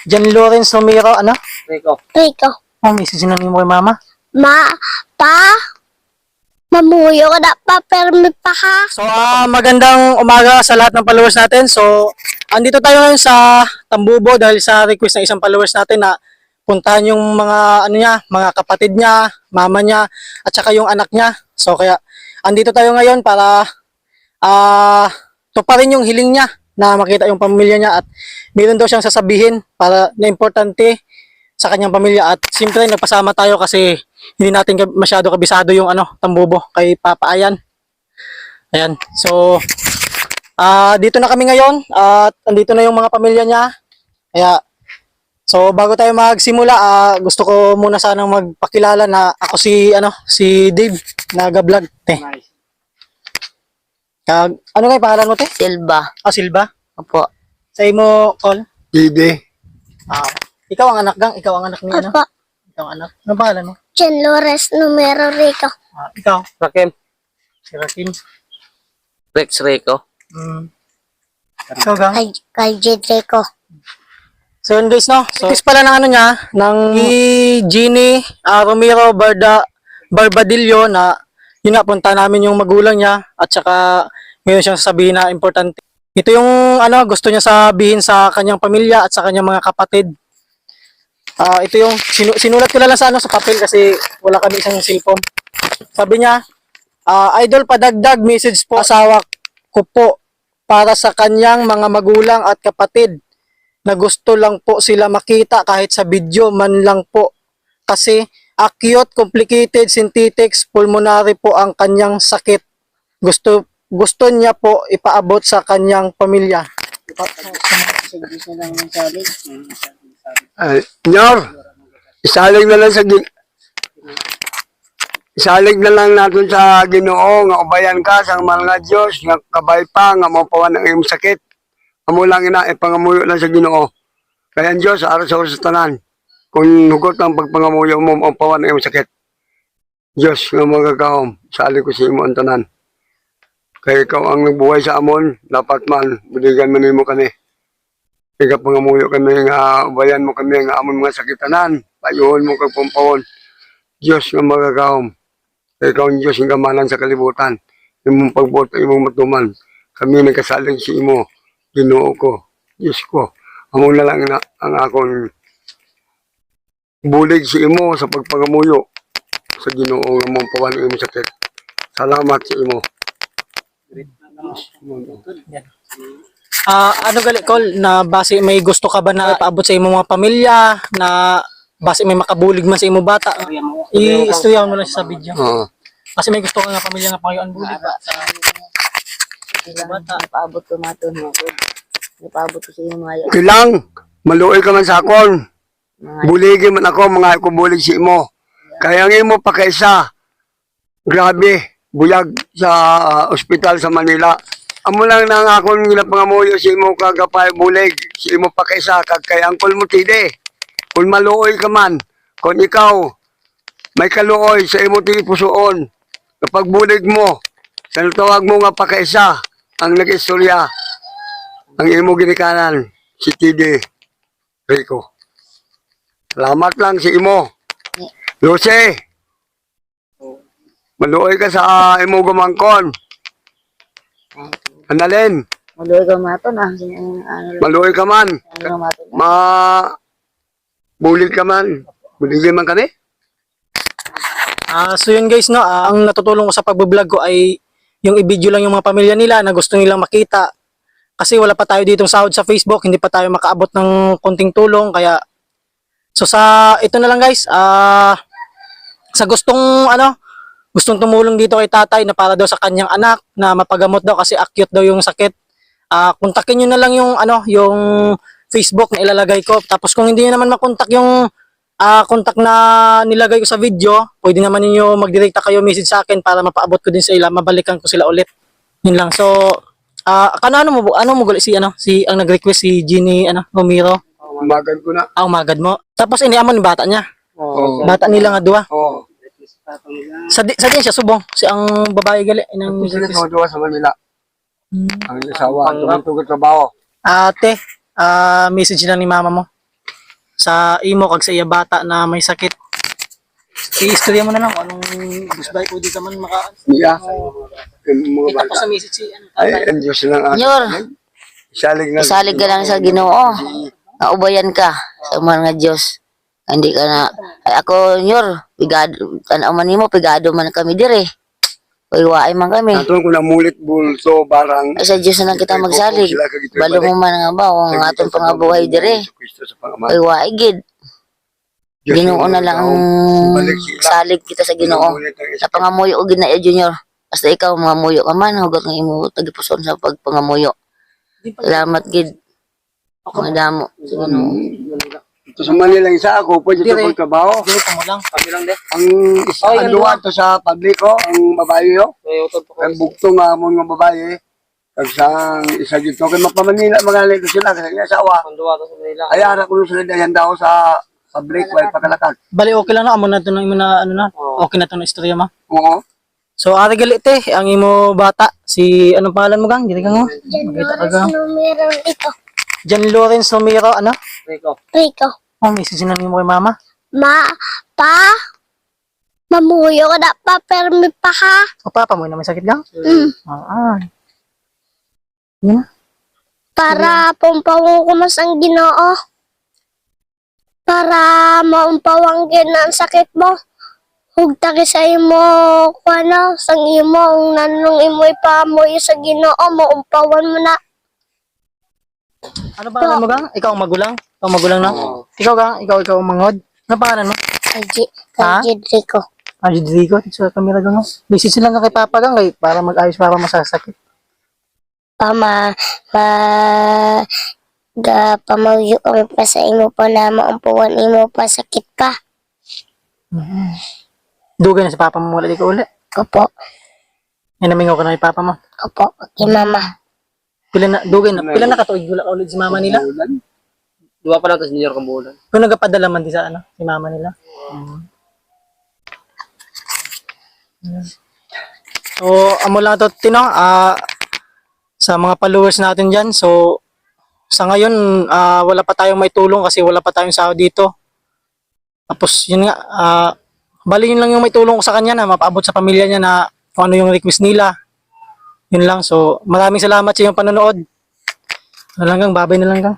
Jan Lawrence Romero, ano? Rico. Oh, message na mo kay mama. Mamuyo ka na pa, pero may pa ha. So, magandang umaga sa lahat ng followers natin. So, andito tayo ngayon sa Tambubo dahil sa request ng isang followers natin na puntahan yung mga ano niya, mga kapatid niya, mama niya, at saka yung anak niya. So, kaya andito tayo ngayon para tuparin yung hiling niya na makita yung pamilya niya at meron daw siyang sasabihin para na importante sa kanyang pamilya at siyempre nagpasama tayo kasi hindi natin masyado kabisado yung Tambubo kay Papa Ayan. Ayan. So dito na kami ngayon at andito na yung mga pamilya niya. Kaya so bago tayo magsimula, gusto ko muna sanang magpakilala na ako si Dave Nagablog. Nice. Ano kay pangalan mo, te? Silva. Silva. Opo. Sa imo, Col? Dide. Ikaw ang anak gang, ikaw ang anak ni Opo. Ikaw ang anak. Ano pangalan mo? Jan Lawrence Romero Rico. Ikaw, Rakim. si Rakim. Rex Rico. Ikaw gang. Kay Jed Rico. So yun guys, no? So, is pala ng niya, ng Jeannie Romero Barbadillo na yun nga, punta namin yung magulang niya at saka ngayon siyang sasabihin na importante. Ito yung gusto niya sabihin sa kanyang pamilya at sa kanyang mga kapatid. Ito yung sinulat ko lang sa sa papel kasi wala kami isang cellphone. Sabi niya, idol padagdag message po asawa ko po para sa kanyang mga magulang at kapatid na gusto lang po sila makita kahit sa video man lang po kasi acute complicated synthetic pulmonary po ang kanyang sakit. Gusto niya po ipaabot sa kanyang pamilya. Nyor, isalig na lang isalig na lang natin sa Ginoo nga ubayan ka sa mga Diyos nga kabay pa nga mapawan ang iyong sakit. Amo lang ina ipangamuyo lang sa Ginoo. Kaya ang Diyos araw sa oras sa tanan. Kung hugot ang pagpangamuyo mo mapawan ang iyong sakit. Diyos nga magagaom, salig ko sa imo ang tanan. Kaya ikaw ang nagbuhay sa amon, dapat man budigan man mo kami. Ika pangamuyo kami nga ubayan mo kami nga amon mga sakitanan, payuhon mo kag pampawon. Diyos nga magagaom. Ikaw ang Diyos nga gamanan sa kalibutan. Imong pagbuot imong matuman. Kami nagkasalig si imo, Ginoo ko, Diyos ko. Amo na lang ang akong bulig si imo sa pagpangamuyo sa Ginoo nga mong pawan ang imong sakit. Salamat sa imo. Gali, Col, na base may gusto ka ba na ipaabot sa imong mga pamilya na base may makabulig man sa imong bata? I-istoryahan mo lang siya sa video. Kasi may gusto ka nga pamilya nga pangayuan bulig ba? Bata. Ipaabot ko mato mo. Ipaabot ko sa iyo mga Kilang, maluoy ka man sa akon. Buligi man ako, mga kubulig si imo. Kaya ang imo pa kaysa, grabe, buyag sa ospital sa Manila. Amo lang na nga akong ginapangamuyo si imo kagapay bulig, si imo pa kaysa, kay angkol mo tide. Kung maluoy ka man, kung ikaw, may kaluoy sa imo tidi pusoon, kapag bulig mo, sa tawag mo nga pa kaysa, ang nag-istorya, ang imo ginikanan, si Tide Rico. Salamat lang si imo. Lucy, maluoy ka sa imo gumangkon. Annalyn, Maluoy ka mato na. maluoy ka man. Bulig ka man. Bulig man kami. So yun guys, no, ang natutulong ko sa pagbablog ko ay yung i-video lang yung mga pamilya nila na gusto nilang makita. Kasi wala pa tayo ditong sahod sa Facebook, hindi pa tayo makaabot ng konting tulong, kaya so sa ito na lang guys, sa gustong tumulong dito kay tatay na para daw sa kanyang anak na mapagamot daw kasi acute daw yung sakit. Kontakin niyo na lang yung Facebook na ilalagay ko. Tapos kung hindi niyo naman makontak yung contact na nilagay ko sa video, pwede naman niyo magdirekta kayo message sa akin para mapaabot ko din sa ila, mabalikan ko sila ulit. Yun lang. So ano mo gali si ang nag-request si Jeannie Romero. Umagad ko na. Umagad mo. Tapos iniamon yung bata niya. Oo. Bata nila nga duwa. Oo. Sa din siya subong si ang babae gali nang Sila tuwa sa Manila. Ang asawa, tumutugod trabaho. Ate, message lang ni mama mo. sa imo kag sa iya bata na may sakit. I-istorya mo na lang kung anong gusbay ko di ka man maka Iya. Yung mga kita ko bata. sa message si ano. Ay, ang Diyos lang atin. Nyor, Isalig na. isalig ka lang sa Ginoo. Naubayan ka sa mga Diyos. Hindi ka na, ay ako, Nyor, pigado, tanaw man nimo, pigado man kami dire. Uy, man kami. Natulong ko na mulit bulto, barang. Ay sa Diyos na lang kita magsalig. Balo mo man nga ba, ang atong pangabuhay dire. Kristo sa Pangama. Uy, gid. Ginoo na lang ang salig kita sa Ginoo. Sa pangamuyo o gina Junior. Basta ikaw mangamuyo ka man, hugot ng imo tagipuson sa pagpangamuyo. Salamat gid. Mga damo. Sa Ginoo. Ito sa Manila isa ako, pwede ito Dire. pagkabaho. Dili ka mo lang. Kami lang din. Ang isa, ang duwa to sa publiko, ang babae yo. May utod po ko. Ang bugto nga mo nga babae. Kag sa isa dito, kay mapamanila, magaling ko sila, kasi nga asawa. Panduwa to sa Manila. Ay, ara ko nung sila dayan daw sa public, wala pakalakag. Bali okay lang na amo na to ng imo na ano na. Okay na to na istorya ma. Oo. So ari galit ang imo bata si anong pangalan mo gang? Dili ka mo. Magkita ka gang. Numero ito. Jan Lawrence Romero ano? Rico. Rico. Oh, message na mo kay mama. Mamuyo ka na pa, permi pa ha. O papa mo na may sakit gang? Ah. Yun na. Para pumpawang ko mas ang Ginoo. Para maumpawang ang sakit mo. Hugtaki sa imo, kuano, sang imo, ang nanong imo ipamoy sa Ginoo, maumpawan mo na. Ano pangalan mo gang? Ikaw ang magulang? Ikaw ang magulang na? Ikaw gang? Ikaw ang mangod? Ano pangalan mo? Ha? Kajid Rico. Ah, Rodrigo, sa camera gang. Message lang ka kay papa gang kay para mag-ayos para masasakit. Pamayo kami pa sa imo pa na maumpawan imo pa sakit ka. Dugay na si papa mo wala di ka uli. Opo, Yan namingaw ka na kay papa mo. opo, kay mama. Dugay na. Pila na katuig wala ka ulit si mama nila. Duwa pa lang to sa Junior Kambulan. Kung nagapadala man di sa ano, si mama nila. So, amo lang to Tino, sa mga followers natin diyan. So, sa ngayon wala pa tayong may tulong kasi wala pa tayong sahod dito. Tapos yun nga, bali yun lang yung may tulong ko sa kanya na mapaabot sa pamilya niya na kung ano yung request nila. Yun lang. So, maraming salamat sa iyong panonood. Ano lang gang, babay na lang gang.